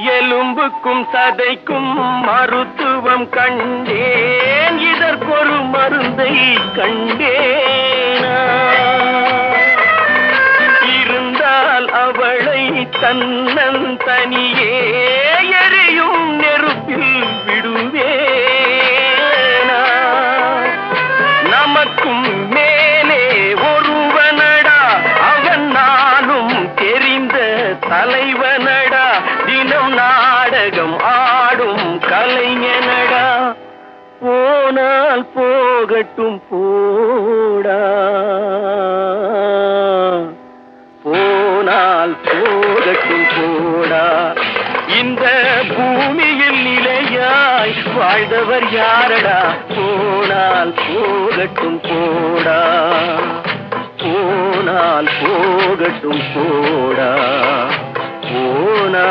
எலும்புக்கும் சதைக்கும் மருத்துவம் கண்டேன், இதற்கொரு மருந்தை கண்டேனா? இருந்தால் அவளை தன்னந்தனியே எரியும் நெருப்பில் விடுவேனா? நமக்கும் மேலே ஒருவனடா, அவன் நானும் தெரிந்த தலைவனடா, தினம் நாடகம் ஆடும் கலைஞனடா. போனால் போகட்டும் போடா, போனால் போகட்டும் போடா. இந்த பூமியில் நிலையாய் வாழ்ந்தவர் யாரடா? போனால் போகட்டும் போடா, போனால் போகட்டும் போடா, போனா